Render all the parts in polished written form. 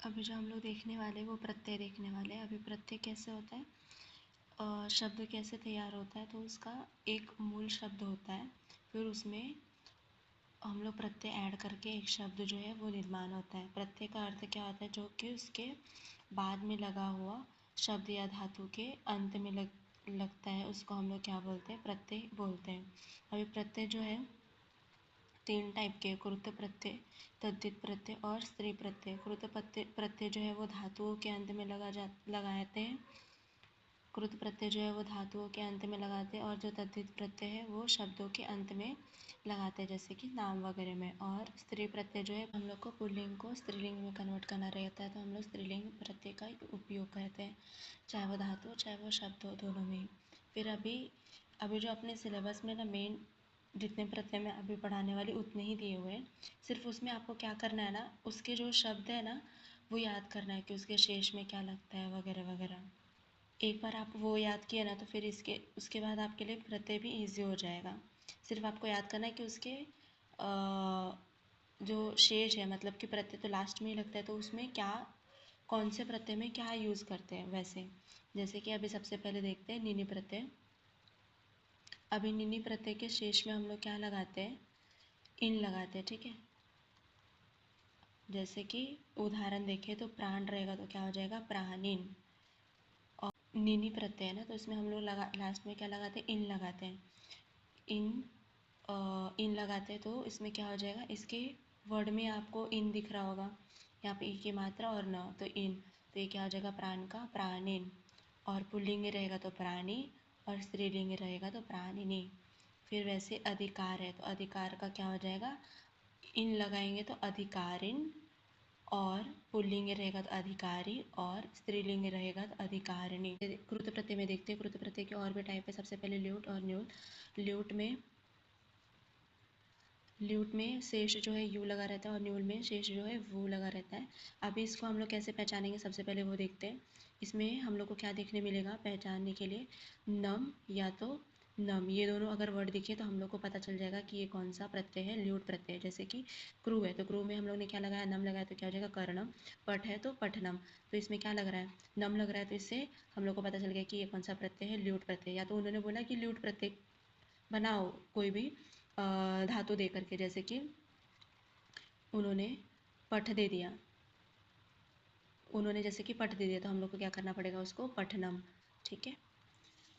अभी जो हम लोग देखने वाले हैं वो प्रत्यय देखने वाले हैं। अभी प्रत्यय कैसे होता है, शब्द कैसे तैयार होता है, तो उसका एक मूल शब्द होता है, फिर उसमें हम लोग प्रत्यय ऐड करके एक शब्द जो है वो निर्माण होता है। प्रत्यय का अर्थ क्या होता है, जो कि उसके बाद में लगा हुआ शब्द या धातु के अंत में लगता है, उसको हम लोग क्या बोलते हैं, प्रत्यय बोलते हैं। अभी प्रत्यय जो है तीन टाइप के, कृत प्रत्यय, तद्धित प्रत्यय और स्त्री प्रत्यय। कृत प्रत्यय जो है वो धातुओं के अंत में लगाते हैं। कृत प्रत्यय जो है वो धातुओं के अंत में लगाते हैं, और जो तद्धित प्रत्यय है वो शब्दों के अंत में लगाते हैं, जैसे कि नाम वगैरह में। और स्त्री प्रत्यय जो है, हम लोग को पुल्लिंग को स्त्रीलिंग में कन्वर्ट करना रहता है, तो हम लोग स्त्रीलिंग प्रत्यय का उपयोग करते हैं, चाहे वो धातु हो चाहे वो शब्द हो, दोनों में ही। फिर अभी जो अपने सिलेबस में ना मेन जितने प्रत्यय मैं अभी पढ़ाने वाली उतने ही दिए हुए हैं। सिर्फ उसमें आपको क्या करना है ना, उसके जो शब्द है ना वो याद करना है कि उसके शेष में क्या लगता है वगैरह वगैरह। एक बार आप वो याद किए ना, तो फिर उसके बाद आपके लिए प्रत्यय भी इजी हो जाएगा। सिर्फ आपको याद करना है कि उसके जो शेष है, मतलब कि प्रत्यय तो लास्ट में ही लगता है, तो उसमें क्या, कौन से प्रत्यय में क्या यूज़ करते हैं वैसे। जैसे कि अभी सबसे पहले देखते हैं निनी प्रत्यय। अभी निनी प्रत्यय के शेष में हम लोग क्या लगाते हैं, इन लगाते हैं, ठीक है। जैसे कि उदाहरण देखें तो प्राण रहेगा तो क्या हो जाएगा, प्राणिन। और निनी प्रत्यय है ना, तो इसमें हम लोग लास्ट में क्या लगाते हैं, इन लगाते हैं। इन इन लगाते हैं, तो इसमें क्या हो जाएगा, इसके वर्ड में आपको इन दिख रहा होगा, यहाँ पे ई की मात्रा और न, तो इन, तो ये क्या हो जाएगा, प्राण का प्राणिन। और पुल्लिंग रहेगा तो प्राणी, और स्त्रीलिंग रहेगा तो प्राणिनी। फिर वैसे अधिकार है, तो अधिकार का क्या हो जाएगा, इन लगाएंगे तो अधिकारिन, और पुल्लिंग रहेगा तो अधिकारी, और स्त्रीलिंग रहेगा तो अधिकारिणी। कृत प्रत्यय में देखते हैं, कृत प्रत्यय के और भी टाइप है। सबसे पहले ल्यूट और न्यूल। ल्यूट में शेष जो है यू लगा रहता है, और न्यूल में शेष जो है वो लगा रहता है। अभी इसको हम लोग कैसे पहचानेंगे, सबसे पहले वो देखते हैं। इसमें हम लोग को क्या देखने मिलेगा पहचानने के लिए, नम या तो नम, ये दोनों अगर वर्ड दिखे तो हम लोग को पता चल जाएगा कि ये कौन सा प्रत्यय है, ल्यूट प्रत्यय। जैसे कि क्रू है, तो क्रू में हम लोग ने क्या लगाया, नम लगाया, तो क्या हो जाएगा, कर्णम। पट है तो पठनम, तो इसमें क्या लग रहा है, नम लग रहा है, तो इससे हम लोग को पता चल गया कि ये कौन सा प्रत्यय है, ल्यूट प्रत्यय। या तो उन्होंने बोला कि ल्यूट प्रत्यय बनाओ कोई भी धातु दे करके, जैसे कि उन्होंने पठ दे दिया, उन्होंने जैसे कि पठ दे दिया, तो हम लोग को क्या करना पड़ेगा, उसको पठनम, ठीक है।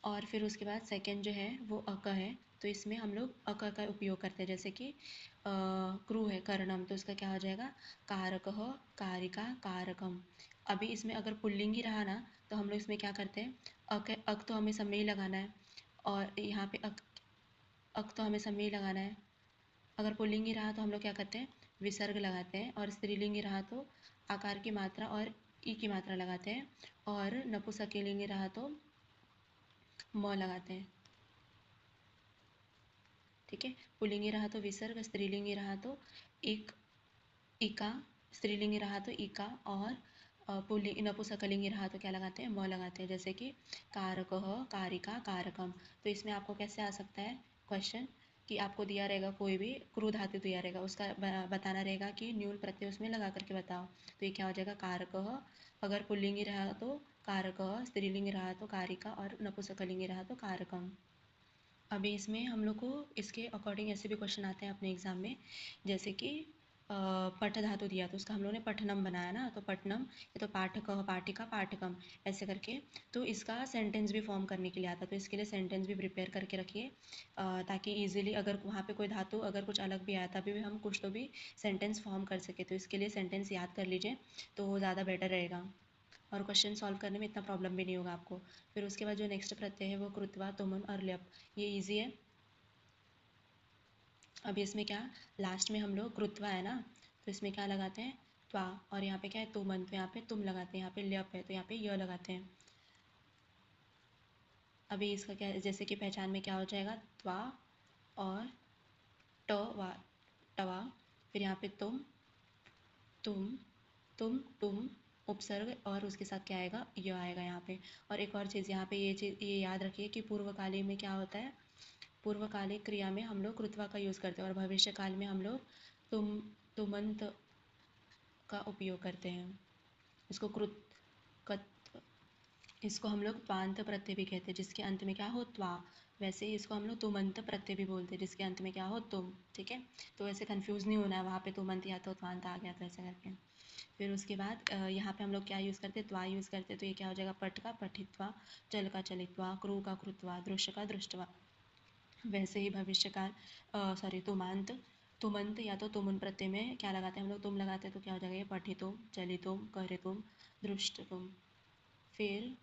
और फिर उसके बाद सेकंड जो है वो अक है, तो इसमें हम लोग अक का उपयोग करते हैं। जैसे कि क्रू है कर्णम, तो इसका क्या हो जाएगा, कारक, कारिका, कारकम। अभी इसमें अगर पुल्लिंग ही रहा ना, तो हम लोग इसमें क्या करते हैं, अक तो हमें सब में ही लगाना है, और यहाँ पे अक तो हमें सब में ही लगाना है। अगर पुल्लिंग ही रहा तो हम लोग क्या करते हैं, विसर्ग लगाते हैं, और स्त्रीलिंग ही रहा तो आकार की मात्रा और ई की मात्रा लगाते हैं, और नपुंसकलिंग ही रहा तो म लगाते हैं, ठीक है। पुल्लिंग ही रहा तो विसर्ग, स्त्रीलिंग ही रहा तो एक, इका, स्त्रीलिंग ही रहा तो इका, और पुल्लिंग नपुंसकलिंग ही रहा तो क्या लगाते हैं, म लगाते हैं। जैसे कि कारकः, कारिका, कारकम। तो इसमें आपको कैसे आ सकता है क्वेश्चन, कि आपको दिया रहेगा कोई भी क्रू धातु दिया रहेगा, उसका बताना रहेगा कि न्यूल प्रत्यय उसमें लगा करके बताओ, तो ये क्या हो जाएगा, कारकः। अगर पुल्लिंग ही रहा तो कारकः, स्त्रीलिंग रहा तो कारिका, और नपुंसकलिंग रहा तो कारकम। अभी इसमें हम लोग को इसके अकॉर्डिंग ऐसे भी क्वेश्चन आते हैं अपने एग्जाम में, जैसे कि पठ धातु दिया तो उसका हम लोग ने पठनम बनाया ना, तो पठनम, ये तो पाठक, पाठिका, पाठकम, ऐसे करके। तो इसका सेंटेंस भी फॉर्म करने के लिए आता है, तो इसके लिए सेंटेंस भी प्रिपेयर करके रखिए, ताकि इजीली अगर वहाँ पे कोई धातु अगर कुछ अलग भी आया तभी भी हम कुछ तो भी सेंटेंस फॉर्म कर सके, तो इसके लिए सेंटेंस याद कर लीजिए, तो वो ज़्यादा बेटर रहेगा, और क्वेश्चन सॉल्व करने में इतना प्रॉब्लम भी नहीं होगा आपको। फिर उसके बाद जो नेक्स्ट प्रत्यय है वो कृत्वा, तुमन और ल्यप, ये इजी है। अभी इसमें क्या, लास्ट में हम लोग कृत्वा है ना, तो इसमें क्या लगाते हैं, त्वा, और यहाँ पे क्या है, तुमन, तो यहाँ पे तुम लगाते हैं, यहाँ पे ल्यप है तो यहाँ पे य लगाते हैं। अभी इसका क्या, जैसे कि पहचान में क्या हो जाएगा, त्वा और टवा, टवा, फिर यहाँ पे तुम तुम उपसर्ग, और उसके साथ क्या आएगा, य आएगा यहाँ पे। और एक और चीज़ यहाँ पे, ये चीज़ ये याद रखिए कि पूर्वकाली में क्या होता है, पूर्वकालिक क्रिया में हम लोग कृत्वा का यूज़ करते हैं, और भविष्य काल में हम लोग तुमंत का उपयोग करते हैं। इसको कृत कत इसको हम लोग त्वांत प्रत्यय भी कहते हैं, जिसके अंत में क्या हो त्वा। वैसे ही इसको हम लोग तुमंत प्रत्यय भी बोलते हैं, जिसके अंत में क्या हो तुम। ठीक है, तो वैसे कंफ्यूज नहीं होना है, वहाँ पे तुमंत या तो त्वांत आ गया तो ऐसा करके। फिर उसके बाद यहाँ पे हम लोग क्या यूज़ करते हैं, त्वा यूज़ करते हैं, तो ये क्या हो जाएगा, पट का पठित्वा, चल का चलित्वा, क्रू का कृत्वा, दृश्य का दृष्टवा। वैसे ही भविष्य काल सॉरी तुमांत, तुमंत या तो तुमुन प्रत्यय में क्या लगाते हैं हम लोग, तुम लगाते हैं, तो क्या हो जाएगा ये पठितुम, चलितुम, करितुम, दृष्टतुम। फिर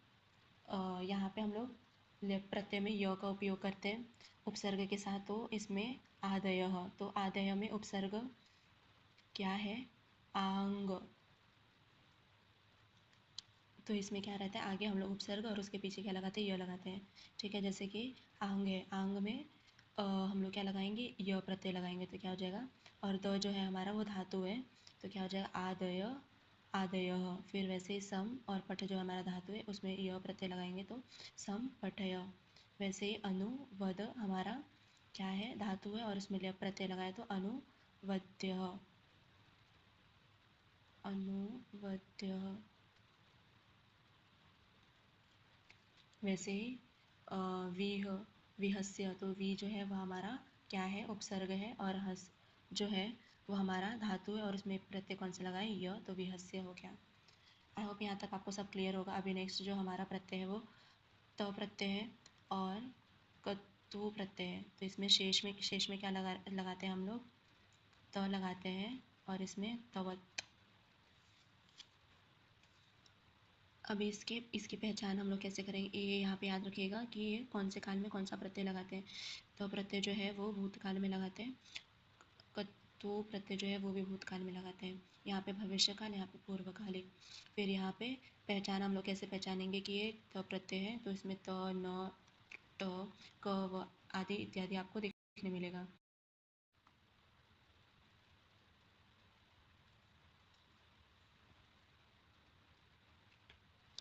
यहाँ पे हम लोग लेप प्रत्यय में य का उपयोग करते हैं उपसर्ग के साथ, तो इसमें आदयः, तो आदय में उपसर्ग क्या है, आंग। तो इसमें क्या रहता है, आगे हम लोग उपसर्ग और उसके पीछे क्या लगाते हैं, य लगाते हैं। ठीक है, जैसे कि आंग है, आंग में हम लोग क्या लगाएंगे, य प्रत्यय लगाएंगे, तो क्या हो जाएगा। और द जो है हमारा वो धातु है, तो क्या हो जाएगा, आदय, आदयः। फिर वैसे ही सम और पठ जो हमारा धातु है, उसमें य प्रत्यय लगाएंगे तो सम पठय। वैसे ही अनु वद हमारा क्या है, धातु है और उसमें ल्य प्रत्यय लगाए तो अनुवद्य, अनुवद्य। वैसे ही विह, विहस्य, तो वी जो है वह हमारा क्या है, उपसर्ग है, और हस जो है वो हमारा धातु है और उसमें प्रत्यय कौन सा लगाए, य, तो विहस्य हो गया। आई होप यहाँ तक आपको सब क्लियर होगा। अभी नेक्स्ट जो हमारा प्रत्यय है वो त प्रत्यय है और कतु प्रत्यय है। तो इसमें शेष में क्या लगाते हैं हम लोग, त लगाते हैं और इसमें तवत। अभी इसकी पहचान हम लोग कैसे करेंगे, ये यहाँ पे याद रखिएगा कि ये कौन से काल में कौन सा प्रत्यय लगाते हैं। तो प्रत्यय जो है वो भूतकाल में लगाते हैं, कत्तो प्रत्यय जो है वो भी भूतकाल में लगाते हैं। यहाँ पे भविष्य काल, यहाँ पे पूर्वकालिक। फिर यहाँ पे पहचान हम लोग कैसे पहचानेंगे कि ये त प्रत्यय है, तो इसमें त, न, ट, क, व आदि इत्यादि आपको देखने मिलेगा।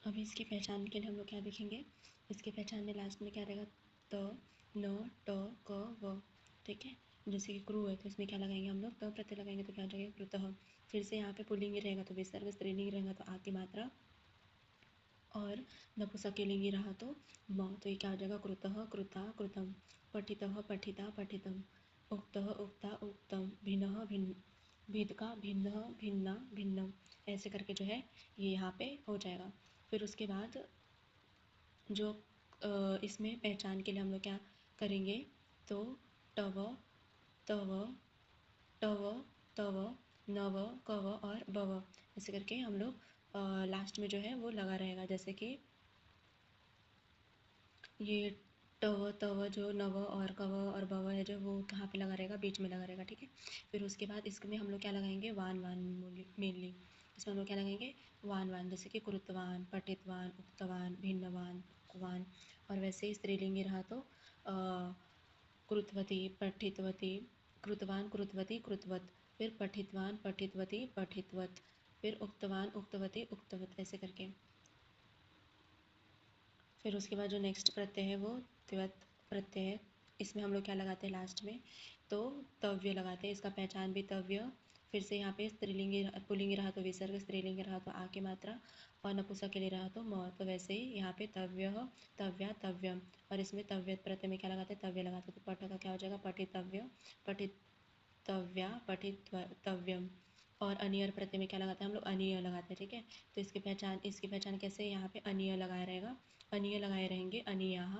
अभी इसकी पहचान के लिए हम लोग क्या देखेंगे, इसकी पहचान में लास्ट में क्या रहेगा, त, न, ट, क, व। ठीक है, जैसे कि क्रू है तो इसमें क्या लगाएंगे हम लोग, त प्रत्यय लगाएंगे तो क्या हो जाएगा, कृतः। फिर से यहाँ पे पुल्लिंग रहेगा तो विसर्ग, स्त्रीलिंग रहेगा तो आ की मात्रा, और नपुंसकलिंगी रहा तो म, तो ये क्या हो जाएगा, कृतः कृता कृतम, पठितः पठिता पठितम, उक्तः उक्ता उक्तम, भिन्नः भिन्न, भेद का भिन्न भिन्ना भिन्नम। ऐसे करके जो है ये यहाँ पे हो जाएगा। फिर उसके बाद जो इसमें पहचान के लिए हम लोग क्या करेंगे, तो टव, तव, टव, तव, नव, कव और बव, ऐसे करके हम लोग लास्ट में जो है वो लगा रहेगा। जैसे कि ये टव तव जो नव और कव और भव है जो वो कहाँ पे लगा रहेगा, बीच में लगा रहेगा। ठीक है, फिर उसके बाद इसमें हम लोग क्या लगाएंगे, वान वान मेनली। इसमें हम लोग क्या लगाएंगे, वान वान, जैसे कि कुरुतवान, पठितवान, उक्तवान, भिन्नवान, कुवान। और वैसे ही स्त्रीलिंगी रहा तो कृतवती, पठितवती, कृतवान, कृतवती, कृतवत। फिर पठितवान, पठितवती, पठितवत। फिर उक्तवान, उक्तवती, उक्तवत, ऐसे करके। फिर उसके बाद जो नेक्स्ट प्रत्यय है वो त्वत प्रत्यय है। इसमें हम लोग क्या लगाते हैं लास्ट में, तो तव्य लगाते हैं। इसका पहचान भी तव्य। फिर से यहाँ पे स्त्रीलिंगी पुल्लिंगी रहा तो विसर्ग, स्त्रीलिंगी रहा तो आ की मात्रा, और नपुंसक के लिए रहा तो म। तो वैसे ही यहाँ पे तव्य, तव्या, तव्यम। और इसमें तव्य प्रत्यय में क्या लगाते हैं, तव्य लगाते हैं। तो पठ का क्या हो जाएगा, पठितव्य, पठितव्या, पठितव्यम। और अनियर प्रत्यय में क्या लगाते हैं हम लोग, अनिय लगाते हैं। ठीक है, तो इसकी पहचान कैसे, यहाँ पे अनिय लगाया रहेगा, अनिय लगाए रहेंगे, अनियाः।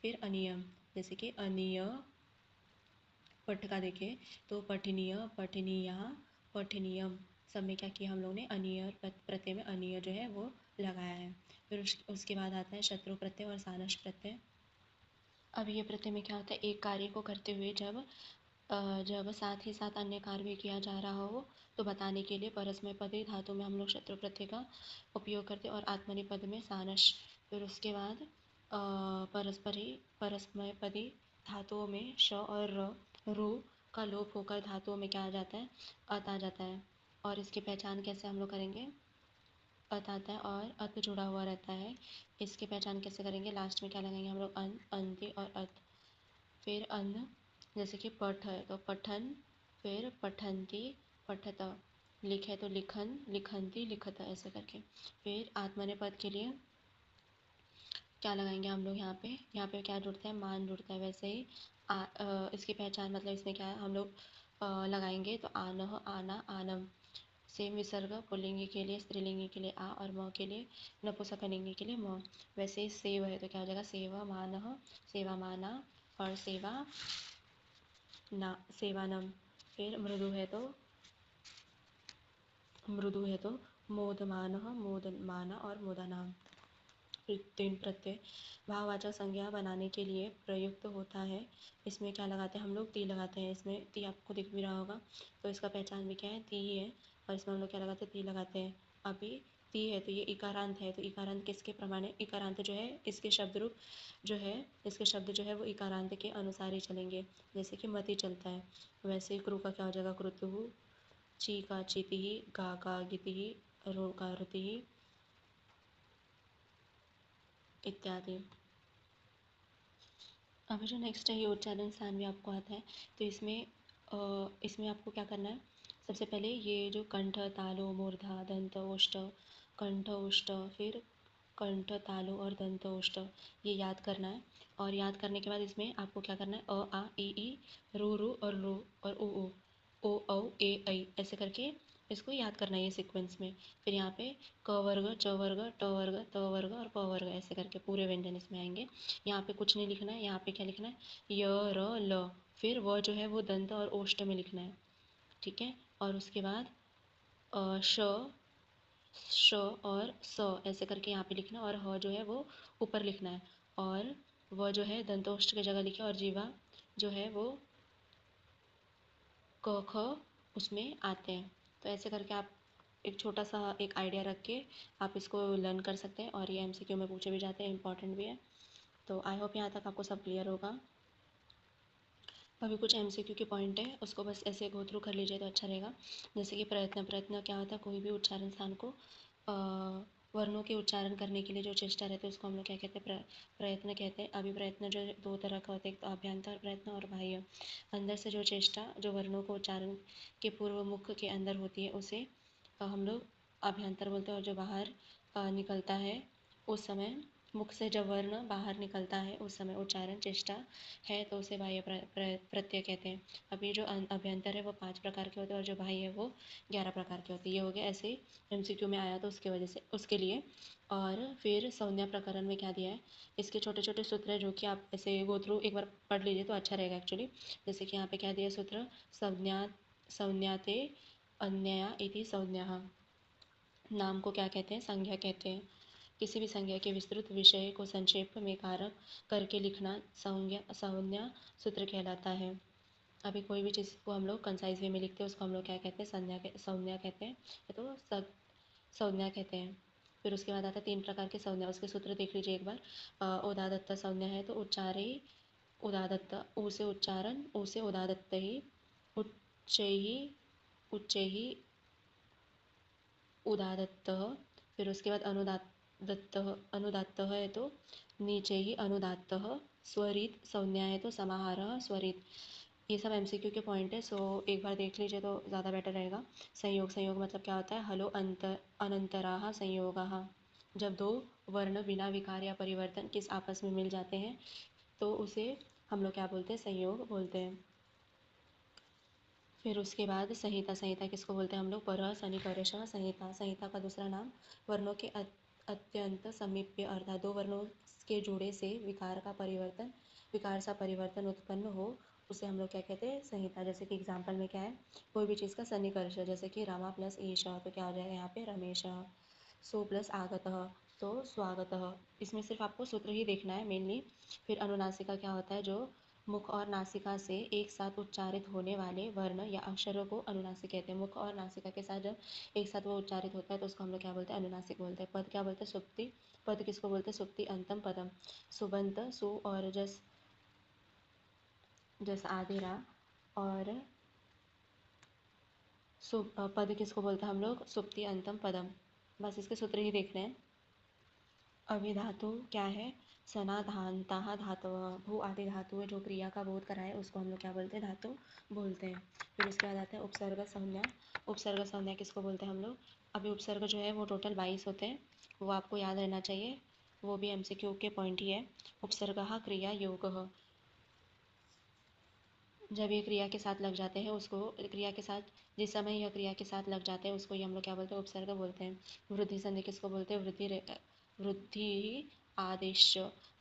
फिर अनियम, जैसे कि अनिय पठ का देखें तो पठनीय, पठनीयः, पठनीयम। सब में क्या किया हम लोग ने, अनिय प्रत्यय में अनिय जो है वो लगाया है। फिर उसके बाद आता है शत्रु प्रत्यय और सानस प्रत्यय। अब ये प्रत्यय में क्या होता है, एक कार्य को करते हुए जब साथ ही साथ अन्य कार्य भी किया जा रहा हो तो बताने के लिए परस्मैपदी धातु में हम लोग शत्रु प्रत्यय का उपयोग करते हैं और आत्मनेपद में सानस। फिर उसके बाद परस्मैपदी धातुओं में श और रु का लोप होकर धातुओं में क्या आ जाता है, अत आ जाता है। और इसकी पहचान कैसे हम लोग करेंगे, अत आता है और अत जुड़ा हुआ रहता है। इसकी पहचान कैसे करेंगे, लास्ट में क्या लगाएंगे हम लोग, अन, अंति और अत। फिर अन, जैसे कि पठ है तो पठन, फिर पठन्ति, पठत। लिख है तो लिखन, लिखंती, लिखत, ऐसे करके। फिर आत्मनेपद के लिए क्या लगाएंगे हम लोग यहाँ पे क्या जुड़ता है, मान जुड़ता है। वैसे ही इसकी पहचान मतलब इसमें क्या है, हम लोग लगाएंगे तो आनह, आना, आनम। सेम विसर्ग पुल्लिंगी के लिए, स्त्रीलिंगी के लिए आ, और म के लिए नपुंसकलिंगी के लिए म। वैसे ही सेव है तो क्या हो जाएगा, सेवा मानह, सेवा माना, और सेवा ना, सेवानम। फिर मृदु है तो मोदमानः, मोदमाना, और मोदनाम। तीन प्रत्यय भाववाचक संज्ञा बनाने के लिए प्रयुक्त होता है। इसमें क्या लगाते हैं हम लोग, ती लगाते हैं। इसमें ती आपको दिख भी रहा होगा, तो इसका पहचान भी क्या है, ती ही है। और इसमें हम लोग क्या लगाते हैं, ती लगाते हैं। अभी ती है तो ये इकारांत है, तो इकारांत किसके प्रमाणे, इकारांत जो है इसके शब्द रूप जो है, इसके शब्द जो है वो इकारांत के अनुसार ही चलेंगे। जैसे कि मति चलता है, वैसे क्रू का क्या हो जाएगा, क्रुतुः, ची का चिति, गा का गिति, रो का रुति इत्यादि। अभी जो नेक्स्ट है ये उच्चारण स्थान भी आपको आता है। तो इसमें आपको क्या करना है, सबसे पहले ये जो कंठ, तालु, मूर्धा, दंत, ओष्ठ, कंठ, ओष्ठ, फिर कंठ, तालु और दंत, ओष्ठ, ये याद करना है। और याद करने के बाद इसमें आपको क्या करना है, अ, आ, ई, रू और रू, और ओ औ, ए ऐ, ऐसे करके इसको याद करना है ये सीक्वेंस में। फिर यहाँ पे क वर्ग, च वर्ग, ट वर्ग, त वर्ग और प वर्ग, ऐसे करके पूरे व्यंजन इसमें आएंगे। यहाँ पे कुछ नहीं लिखना है, यहाँ पे क्या लिखना है, य, र, ल। फिर व जो है वो दंत और ओष्ठ में लिखना है, ठीक है। और उसके बाद श, श और स, ऐसे करके यहाँ पे लिखना है। और ह जो है वो ऊपर लिखना है। और व जो है दंतोष्ठ की जगह लिखे, और जीवा जो है वो क, ख उसमें आते हैं। तो ऐसे करके आप एक छोटा सा एक आइडिया रख के आप इसको लर्न कर सकते हैं, और ये एमसीक्यू में पूछे भी जाते हैं, इंपॉर्टेंट भी है। तो आई होप यहाँ तक आपको सब क्लियर होगा। अभी कुछ एमसीक्यू के पॉइंट है, उसको बस ऐसे गो थ्रू कर लीजिए तो अच्छा रहेगा। जैसे कि प्रयत्न, प्रयत्न क्या होता है, कोई भी उच्चारण स्थान को वर्णों के उच्चारण करने के लिए जो चेष्टा रहती है उसको हम लोग क्या कहते हैं, प्रयत्न कहते हैं। अभी प्रयत्न जो दो तरह का होता है, एक तो अभ्यंतर प्रयत्न और बाह्य। अंदर से जो चेष्टा जो वर्णों को उच्चारण के पूर्व मुख के अंदर होती है उसे हम लोग अभ्यंतर बोलते हैं। और जो बाहर निकलता है उस समय, मुख से जब वर्ण बाहर निकलता है उस समय उच्चारण चेष्टा है, तो उसे बाह्य प्रत्यय कहते हैं। अभी जो अभ्यंतर है वो 5 प्रकार के होते हैं, और जो बाह्य है वो 11 प्रकार के होते हैं। ये हो गया ऐसे एमसीक्यू में आया तो उसके वजह से, उसके लिए। और फिर संज्ञा प्रकरण में क्या दिया है, इसके छोटे छोटे सूत्र है जो कि आप ऐसे गो थ्रू एक बार पढ़ लीजिए तो अच्छा रहेगा एक्चुअली। जैसे कि यहाँ पे क्या दिया सूत्र, संज्ञा, संज्ञाते अन्यया इति संज्ञा। नाम को क्या कहते हैं, संज्ञा कहते हैं। किसी भी संज्ञा के विस्तृत विषय को संक्षेप में कारक करके लिखना संज्ञा सूत्र कहलाता है। अभी कोई भी चीज़ को हम लोग कंसाइज वे में लिखते हैं उसको हम लोग क्या कहते हैं, संज्ञा कहते हैं, तो संज्ञा कहते हैं। फिर उसके बाद आता है 3 प्रकार के संज्ञा, उसके सूत्र देख लीजिए एक बार। उदादत्त संज्ञा है तो उच्चारे उदादत्त, ऊ से उच्चारण, ऊ से उदादत्त ही, उच्चैः उच्चैः उदात्तः। फिर उसके बाद अनुदात्तः, अनुदात्तः है तो नीचे ही अनुदात्तः। स्वरित संज्ञा है तो समाहारः स्वरित। ये सब एमसीक्यू के पॉइंट है, सो एक बार देख लीजिए तो ज़्यादा बेटर रहेगा। संयोग, संयोग मतलब क्या होता है, हलो अनंतराः संयोगाः। जब दो वर्ण बिना विकार या परिवर्तन किस आपस में मिल जाते हैं तो उसे हम लोग क्या बोलते हैं, संयोग बोलते हैं। फिर उसके बाद संहिता, संहिता किसको बोलते हैं हम लोग, परः सन्निकर्ष संहिता। संहिता का दूसरा नाम वर्णों के अत्यंत समीप्य अर्थात दो वर्णों के जोड़े से विकार का परिवर्तन, विकार सा परिवर्तन उत्पन्न हो उसे हम लोग क्या कहते हैं, संहिता। जैसे कि एग्जाम्पल में क्या है, कोई भी चीज़ का सन्निकर्ष, जैसे कि रमा प्लस ईश तो क्या हो जाएगा यहाँ पे रमेश। सु प्लस आगतः तो स्वागतः। इसमें सिर्फ आपको सूत्र ही देखना है मेनली। फिर अनुनासिका क्या होता है, जो मुख और नासिका से एक साथ उच्चारित होने वाले वर्ण या अक्षरों को अनुनासिक कहते हैं। मुख और नासिका के साथ जब एक साथ वो उच्चारित होता है तो उसको हम लोग क्या बोलते हैं, अनुनासिक बोलते हैं। पद क्या बोलते हैं, सुप्ति। पद किसको बोलते हैं, सुप्ति अंतम पदम। सुबंत, सु और जस, जस आधेरा और पद किसको बोलते हैं हम लोग, सुप्ति अंतम पदम। बस इसके सूत्र ही देखने हैं। अभिधातु क्या है? सनाधानता धातवः। भू आदि धातु जो क्रिया का बोध कराए उसको हम लोग क्या बोलते हैं? धातु बोलते हैं। फिर उसके बाद आता है उपसर्ग संज्ञा। उपसर्ग संज्ञा किसको बोलते हैं हम लोग? अभी उपसर्ग जो है वो टोटल 22 होते हैं, वो आपको याद रहना चाहिए, वो भी MCQ के पॉइंट ही है। उपसर्गः क्रिया योगः, जब ये क्रिया के साथ लग जाते हैं उसको, क्रिया के साथ जिस समय यह क्रिया के साथ लग जाते हैं उसको ही हम लोग क्या बोलते हैं? उपसर्ग बोलते हैं। वृद्धि संधि किसको बोलते हैं? वृद्धि आदेश,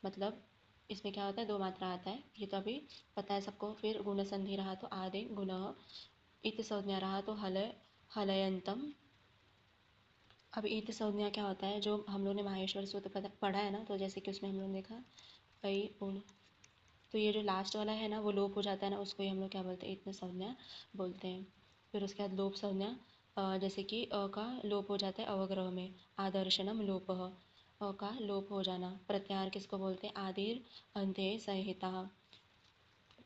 मतलब इसमें क्या होता है? 2 मात्रा आता है, ये तो अभी पता है सबको। फिर गुण संधि रहा तो आदि गुणः, इत संज्ञा रहा तो हलयंतम। अब इत संज्ञा क्या होता है? जो हम लोग ने माहेश्वर सूत्र पढ़ा है ना, तो जैसे कि उसमें हम लोग ने देखा कई गुण, तो ये जो लास्ट वाला है ना वो लोप हो जाता है ना, उसको ही हम लोग क्या बोलते हैं? इत्न संज्ञा बोलते हैं। फिर उसके बाद लोप संज्ञा, जैसे कि अ का लोप हो जाता है अवग्रह में, आदर्शनम लोपः, अ का लोप हो जाना। प्रत्याहार किसको बोलते हैं? आदिर अंत्ये संहिता,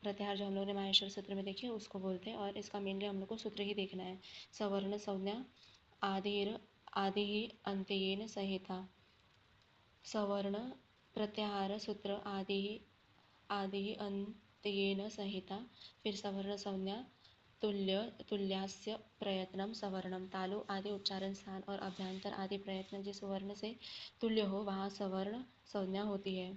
प्रत्याहार जो हम लोग ने माहेश्वर सूत्र में देखी है उसको बोलते हैं, और इसका मेनली हम लोग को सूत्र ही देखना है। सवर्ण संज्ञा आदिर आदि अंत्येन संहिता, सवर्ण प्रत्याहार सूत्र आदि अंत्येन संहिता। फिर सवर्ण संज्ञा तुल्यास्य प्रयत्नम सवर्णम, तालु आदि उच्चारण स्थान और अभ्यंतर आदि प्रयत्न जिस वर्ण से तुल्य हो वहाँ सवर्ण संज्ञा होती है।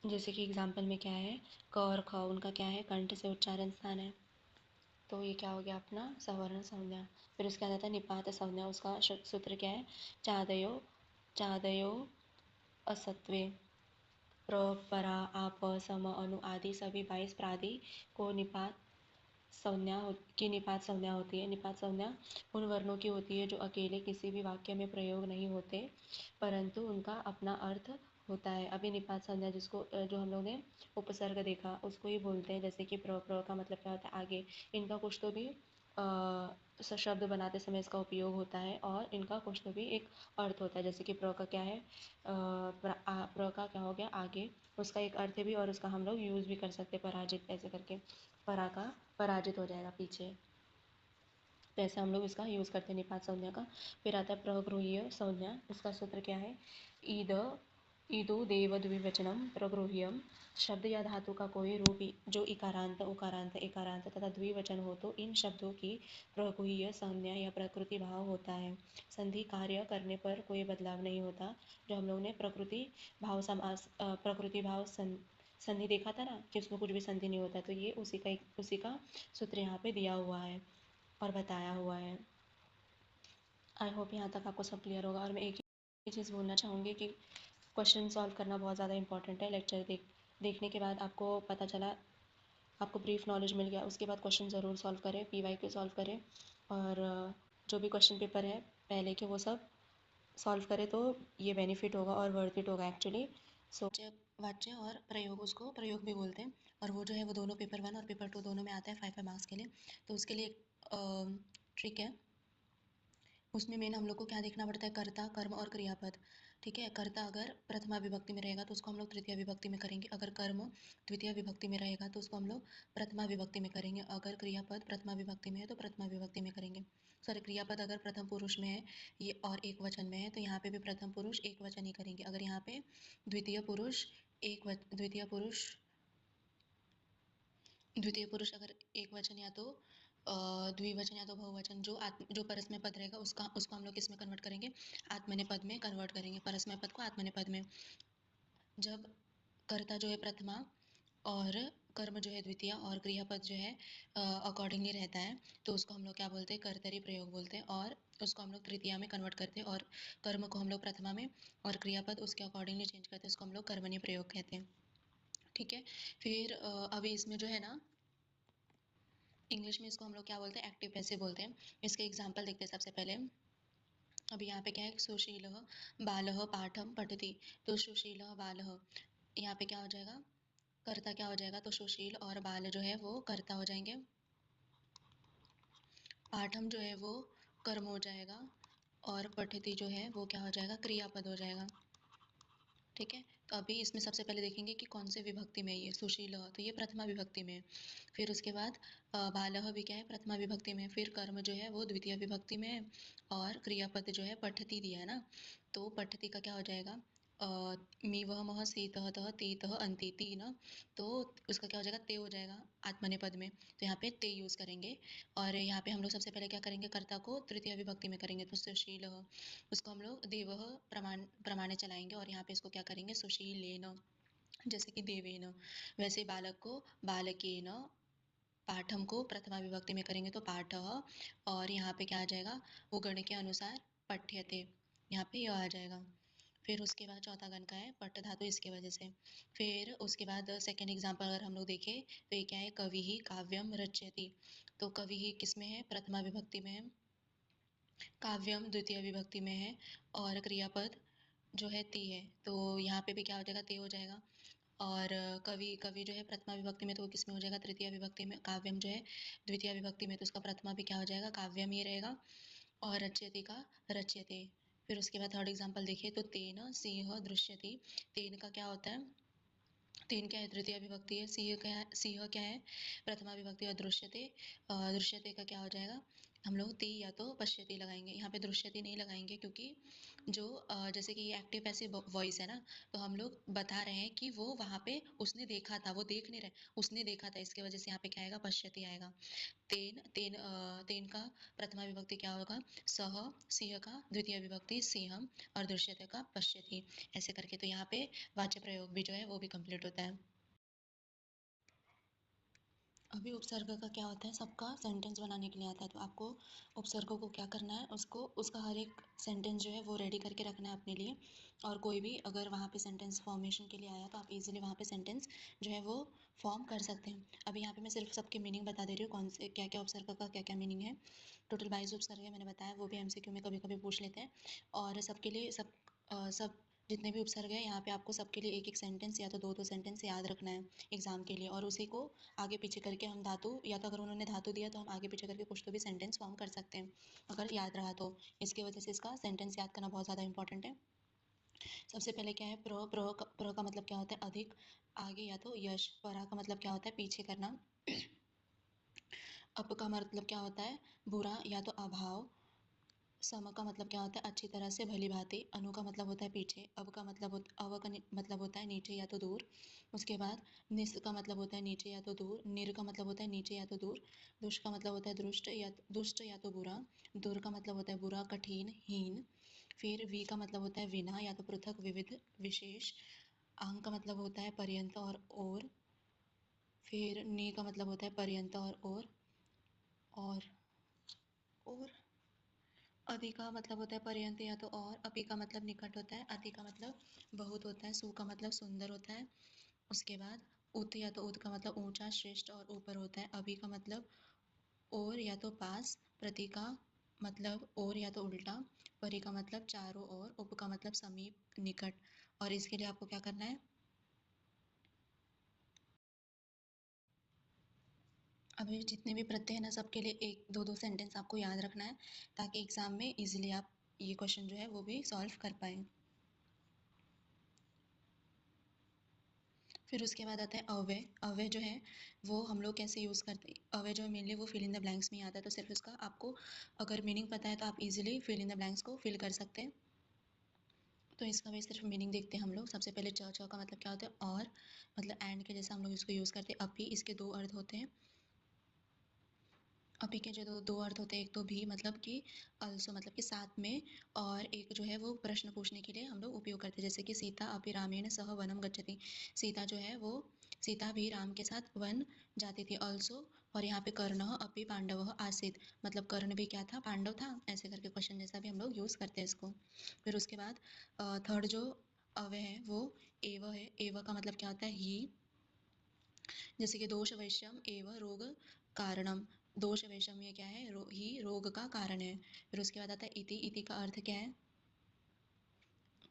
जैसे कि एग्जाम्पल में क्या है? क और ख, उनका क्या है? कंठ से उच्चारण स्थान है, तो ये क्या हो गया अपना? सवर्ण संज्ञा। फिर उसके बाद आता है निपात संज्ञा, उसका सूत्र क्या है? चादयो चादयो असत्वे, प्र परा आप सम अनु आदि सभी 22 प्रादि को निपात की निपात संज्ञा होती है। निपात संज्ञा उन वर्णों की होती है जो अकेले किसी भी वाक्य में प्रयोग नहीं होते, परंतु उनका अपना अर्थ होता है। अभी निपात संज्ञा जिसको जो हम लोग ने उपसर्ग देखा उसको ही बोलते हैं, जैसे कि प्र का मतलब क्या होता है? आगे। इनका कुछ तो भी शब्द बनाते समय इसका उपयोग होता है, और इनका कुछ तो भी एक अर्थ होता है। जैसे कि प्र का क्या है? प्र का क्या हो गया? आगे, उसका एक अर्थ भी, और उसका हम लोग यूज़ भी कर सकते हैं पराजित ऐसे करके, परा का पराजित हो जाएगा पीछे, तो ऐसे हम लोग इसका यूज़ करते हैं निपात संज्ञा का। फिर आता है प्रगृह्य संज्ञा, उसका सूत्र क्या है? ईद ईदो देव द्विवचनम प्रगृह्यम, शब्द या धातु का कोई रूप जो इकारांत उकारांत एकारांत तथा द्विवचन हो तो इन शब्दों की प्रगृह्य संज्ञा या प्रकृति भाव होता है। संधि कार्य करने पर कोई बदलाव नहीं होता। जो हम लोग ने प्रकृति भाव समास प्रकृति भाव संधि देखा था ना कि उसमें कुछ भी संधि नहीं होता, तो ये उसी का सूत्र यहाँ पे दिया हुआ है और बताया हुआ है। आई होप यहाँ तक आपको सब क्लियर होगा। और मैं एक ही चीज़ बोलना चाहूँगी कि क्वेश्चन सॉल्व करना बहुत ज़्यादा इंपॉर्टेंट है। लेक्चर देखने के बाद आपको पता चला, आपको ब्रीफ नॉलेज मिल गया, उसके बाद क्वेश्चन ज़रूर सॉल्व करें, PYQ सॉल्व करें, और जो भी क्वेश्चन पेपर है पहले के वो सब सॉल्व करें, तो ये बेनिफिट होगा और वर्थ इट होगा एक्चुअली। सो वाच्य और प्रयोग, उसको प्रयोग भी बोलते हैं, और वो जो है वो दोनों पेपर 1 और पेपर 2 दोनों में आता है 5 मार्क्स के लिए। तो उसके लिए एक ट्रिक है, उसमें मेन हम लोग को क्या देखना पड़ता है? कर्ता, कर्म और क्रियापद। ठीक है, कर्ता अगर प्रथमा विभक्ति में रहेगा तो उसको हम लोग तृतीय विभक्ति में करेंगे, अगर कर्म द्वितीय विभक्ति में रहेगा तो उसको हम लोग प्रथमा विभक्ति में करेंगे, अगर क्रियापद प्रथमा विभक्ति में है तो प्रथमा विभक्ति में करेंगे। सॉरी, क्रियापद अगर प्रथम पुरुष में है ये और एक वचन में है तो यहाँ पे भी प्रथम पुरुष एक वचन ही करेंगे। अगर यहाँ पे द्वितीय पुरुष द्वितीय पुरुष अगर एक वचन या तो द्विवचन या तो बहुवचन, जो परस्मय पद रहेगा उसको हम लोग किस में कन्वर्ट करेंगे? आत्मनेपद में कन्वर्ट करेंगे, परस्मय पद को आत्मनेपद में। जब कर्ता जो है प्रथमा और कर्म जो है द्वितीय और क्रियापद जो है अकॉर्डिंगली रहता है, तो उसको हम लोग क्या बोलते हैं? कर्तरी प्रयोग बोलते हैं, और उसको हम लोग तृतीया में कन्वर्ट करते हैं, और कर्म को हम लोग प्रथमा में और क्रियापद उसके अकॉर्डिंगली चेंज करते हैं, उसको हम लोग कर्मणीय प्रयोग कहते हैं। ठीक है, फिर अभी इसमें जो है ना इंग्लिश में इसको हम लोग क्या बोलते हैं? एक्टिव पैसिव बोलते हैं। इसके एग्जांपल देखते हैं सबसे पहले। अभी यहाँ पे क्या है? सुशीलः बालः पाठं पठति, तो सुशीलः बालः, यहाँ पे क्या हो जाएगा? कर्ता क्या हो जाएगा? तो सुशील और बाल जो है वो कर्ता हो जाएंगे, पाठम जो है वो कर्म हो जाएगा, और पठति जो है वो क्या हो जाएगा? क्रियापद हो जाएगा। ठीक है, तो अभी इसमें सबसे पहले देखेंगे कि कौन से विभक्ति में है ये सुशीलः, तो ये प्रथमा विभक्ति में है। फिर उसके बाद बालः भी क्या है, प्रथमा विभक्ति में है। फिर कर्म जो है वो द्वितीय विभक्ति में है और क्रियापद जो है पठति दिया है ना, तो पठति का क्या हो जाएगा, मी वह मह सीतः तः तीतः अंति ती ना, तो उसका क्या हो जाएगा, ते हो जाएगा आत्मनेपद में, तो यहाँ पे ते यूज़ करेंगे। और यहाँ पे हम लोग सबसे पहले क्या करेंगे, कर्ता को तृतीय विभक्ति में करेंगे, तो सुशीलः, उसको हम लोग देवः प्रमाणे चलाएंगे और यहाँ पे इसको क्या करेंगे, सुशीलेन, जैसे कि देवेन। वैसे ही बालक को बालकेन, पाठम को प्रथमा विभक्ति में करेंगे तो पाठः, और यहाँ पे क्या आ जाएगा, वो गण के अनुसार पठ्यते, यहाँ पे यह आ जाएगा। फिर उसके बाद चौथा गण का है पट धातु, इसके वजह से। फिर उसके बाद सेकंड एग्जांपल अगर हम लोग देखें तो ये क्या है, कवि ही काव्यम रचयति, तो कवि ही किस में है, प्रथमा विभक्ति में है, काव्यम द्वितीय विभक्ति में है, और क्रियापद जो है ती है, तो यहाँ पे भी क्या हो जाएगा, ते हो जाएगा। और कवि कवि जो है प्रथमा विभक्ति में, तो वो किस में हो जाएगा, तृतीय विभक्ति में। काव्यम जो है द्वितीय विभक्ति में, तो उसका प्रथमा भी क्या हो जाएगा, काव्यम ही रहेगा। और रच्यते का रच्यते। फिर उसके बाद थर्ड एग्जाम्पल देखिए तो तेन सिंह दृश्यति, तेन का क्या होता है, तीन क्या है, तृतीय विभक्ति है, सिंह क्या है, प्रथमा विभक्ति, और दृश्यते, दृश्यते का क्या हो जाएगा, हम लोग ती या तो पश्यति लगाएंगे, यहाँ पे दृश्यति नहीं लगाएंगे क्योंकि जो जैसे कि ये एक्टिव पैसिव वॉइस है ना, तो हम लोग बता रहे हैं कि वो वहाँ पे उसने देखा था, वो देख नहीं रहे, उसने देखा था, इसके वजह से यहाँ पे क्या आएगा, पश्यति आएगा। तेन तेन तेन का प्रथमा विभक्ति क्या होगा, सह, सिंह का द्वितीय विभक्ति सिंहम, और दृश्यते का पश्यति, ऐसे करके। तो यहाँ पे वाच्य प्रयोग भी जो है वो भी कंप्लीट होता है। अभी उपसर्ग का क्या होता है, सबका सेंटेंस बनाने के लिए आता है, तो आपको उपसर्गों को क्या करना है, उसको उसका हर एक सेंटेंस जो है वो रेडी करके रखना है अपने लिए। और कोई भी अगर वहाँ पे सेंटेंस फॉर्मेशन के लिए आया तो आप इजीली वहाँ पे सेंटेंस जो है वो फॉर्म कर सकते हैं। अभी यहाँ पे मैं सिर्फ सबके मीनिंग बता दे रही हूँ, कौन से क्या क्या उपसर्ग का क्या क्या मीनिंग है। टोटल 22 उपसर्ग है, मैंने बताया, वो भी एमसीक्यू में कभी कभी पूछ लेते हैं। और सबके लिए सब जितने भी उपसर्ग है यहाँ पे आपको सबके लिए एक एक सेंटेंस या तो दो दो सेंटेंस याद रखना है एग्जाम के लिए, और उसी को आगे पीछे करके हम धातु, या तो अगर उन्होंने धातु दिया तो हम आगे पीछे करके कुछ तो भी सेंटेंस फॉर्म कर सकते हैं अगर याद रहा तो। इसकी वजह से इसका सेंटेंस याद करना बहुत ज़्यादा इंपॉर्टेंट है। सबसे पहले क्या है, प्र का मतलब क्या होता है, अधिक, आगे या तो यश। परा का मतलब क्या होता है, पीछे करना। अप का मतलब क्या होता है, बुरा या तो अभाव। सम का मतलब क्या होता है, अच्छी तरह से, भली भांति। अनु का मतलब होता है पीछे। अव का मतलब अव का मतलब होता है नीचे या तो दूर। उसके बाद निस का मतलब होता है नीचे या तो दूर। निर का मतलब होता है नीचे या तो दूर। दुष्ट का मतलब होता है दुष्ट या तो बुरा। दुर का मतलब होता है बुरा, कठिन, हीन। फिर वी का मतलब होता है विना या तो पृथक, विविध, विशेष। आंग का मतलब होता है पर्यंत और। फिर नी का मतलब होता है पर्यंत और और अधि का मतलब होता है पर्यंत या तो और। अपि का मतलब निकट होता है। अति का मतलब बहुत होता है। सु का मतलब सुंदर होता है। उसके बाद उत या तो उत का मतलब ऊंचा, श्रेष्ठ और ऊपर होता है। अभि का मतलब और या तो पास। प्रति का मतलब और या तो उल्टा। परि का मतलब चारों ओर। उप का मतलब समीप, निकट। और इसके लिए आपको क्या करना है, अभी जितने भी प्रत्यय है ना सबके लिए एक दो दो सेंटेंस आपको याद रखना है, ताकि एग्जाम में इजीली आप ये क्वेश्चन जो है वो भी सॉल्व कर पाए। फिर उसके बाद आता है अव्यय। अव्यय जो है वो हम लोग कैसे यूज़ करते हैं, अव्यय जो है मेनली वो फिल इन द ब्लैंक्स में ही आता है, तो सिर्फ उसका आपको अगर मीनिंग पता है तो आप easily fill in the blanks को फिल कर सकते हैं। तो इसका भी सिर्फ मीनिंग देखते हैं हम लोग। सबसे पहले च का मतलब क्या होता है, और मतलब एंड के जैसा हम लोग इसको यूज़ करते हैं। अपी, इसके दो अर्थ होते हैं। अपी के जो दो दो अर्थ होते हैं, एक तो भी मतलब कि अल्सो मतलब कि साथ में, और एक जो है वो प्रश्न पूछने के लिए हम लोग उपयोग करते हैं, जैसे कि सीता अपि रामेण सह वनम गच्छति। सीता जो है वो, सीता भी राम के साथ वन जाती थी। ऑल्सो, और यहाँ पे कर्ण अपि पांडव आसीत, मतलब कर्ण भी क्या था, पांडव था, ऐसे करके क्वेश्चन जैसा भी हम लोग यूज़ करते हैं इसको। फिर उसके बाद थर्ड जो अव्यय है वो एव है। एव का मतलब क्या होता है, ही, जैसे कि दोष वैषम एवं रोग कारणम। दोष वैषम्य क्या है, ही रोग का कारण है। फिर उसके बाद आता है इति। इति का अर्थ क्या है,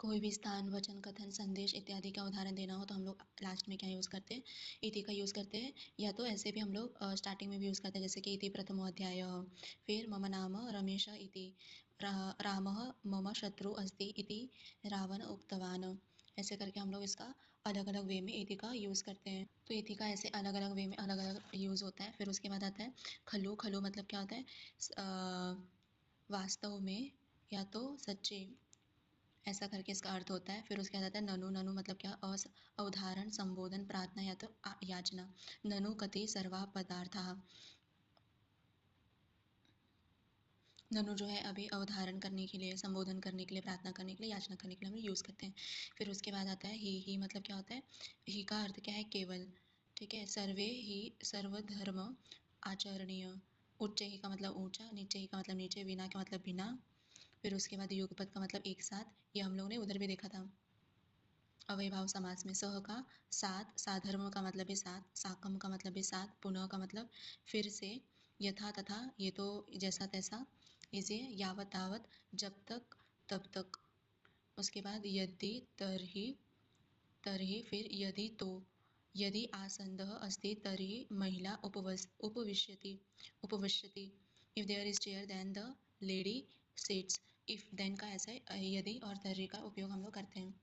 कोई भी स्थान, वचन, कथन, संदेश इत्यादि का उदाहरण देना हो तो हम लोग लास्ट में क्या यूज़ करते हैं, इति का यूज़ करते हैं। या तो ऐसे भी हम लोग स्टार्टिंग में भी यूज़ करते हैं, जैसे कि इति प्रथमोऽध्याय। फिर मम नाम रमेश इति रामः मम शत्रु अस्ति इति रावण उक्तवान्। ऐसे करके हम लोग इसका अलग अलग वे में इति का यूज़ करते हैं। तो इति का ऐसे अलग अलग वे में अलग अलग यूज़ होता है। फिर उसके बाद आता है खलु। खलु मतलब क्या होता है, वास्तव में या तो सच्चे, ऐसा करके इसका अर्थ होता है। फिर उसके बाद आता है ननु। ननु मतलब क्या, अवधारण, संबोधन, प्रार्थना या तो याचना। ननु कति सर्वा पदार्थाः। ननु जो है अभी अवधारण करने के लिए, संबोधन करने के लिए, प्रार्थना करने के लिए, याचना करने के लिए हम यूज़ करते हैं। फिर उसके बाद आता है ही मतलब क्या होता है, ही का अर्थ क्या है, केवल। ठीक है, सर्वे ही सर्वधर्म आचरणीय। उच्च ही का मतलब ऊंचा, नीचे ही का मतलब नीचे, बिना का मतलब बिना। फिर उसके बाद युगपद का मतलब एक साथ, ये हम लोग ने उधर भी देखा था अव्ययभाव समास में। सह का साथ, साधर्म का मतलब भी साथ, साकम का मतलब भी साथ, पुनः का मतलब फिर से, यथा तथा ये तो जैसा तैसा, इसे यावत तावत, जब तक तब तक। उसके बाद यदि तरहि, तरहि फिर यदि तो, यदि आसन्दः अस्ति तर्हि महिला उपविश्यति, उपविश्यति। If there is chair then the lady sits. If then का ऐसा है, यदि और तर्हि का उपयोग हम लोग करते हैं।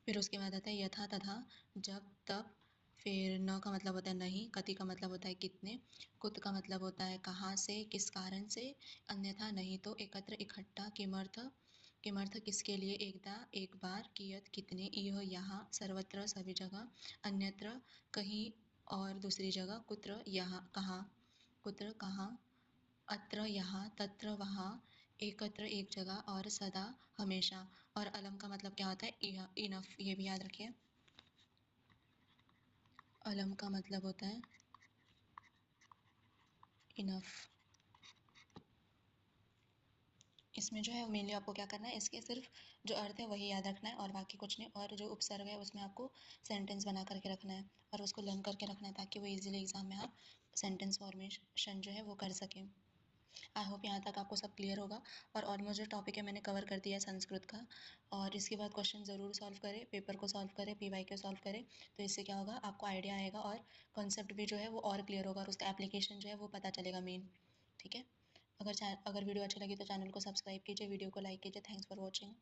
फिर उसके बाद आता है यथा तथा, जब तब। फिर न का मतलब होता है नहीं, कति का मतलब होता है कितने, कुत का मतलब होता है कहाँ से, किस कारण से, अन्यथा नहीं तो, एकत्र इकट्ठा, किमर्थ, किमर्थ किसके लिए, एकदा एक बार, कियत कितने, यह यहाँ, सर्वत्र सभी जगह, अन्यत्र कहीं और दूसरी जगह, कुत्र यहाँ कहाँ, कुत्र कहाँ, अत्र यहाँ, तत्र वहाँ, एकत्र एक जगह, और सदा हमेशा। और अलम का मतलब क्या होता है, इनफ, ये भी याद रखिए। अलम का मतलब होता है इनफ। इसमें जो है मेनली आपको क्या करना है, इसके सिर्फ जो अर्थ है वही याद रखना है और बाकी कुछ नहीं। और जो उपसर्ग है उसमें आपको सेंटेंस बना करके रखना है और उसको लर्न करके रखना है ताकि वो इजीली एग्जाम में आप सेंटेंस फॉर्मेशन जो है वो कर सकें। आई होप यहाँ तक आपको सब क्लियर होगा। और ऑलमोस्ट जो टॉपिक है मैंने कवर कर दिया है संस्कृत का। और इसके बाद क्वेश्चन ज़रूर सॉल्व करें, पेपर को सॉल्व करें, PYQ सॉल्व करें। तो इससे क्या होगा, आपको आइडिया आएगा और कॉन्सेप्ट भी जो है वो और क्लियर होगा और उसका एप्लीकेशन जो है वो पता चलेगा मेन। ठीक है, अगर वीडियो अच्छी लगी तो चैनल को सब्सक्राइब कीजिए, वीडियो को लाइक कीजिए। Thanks for watching.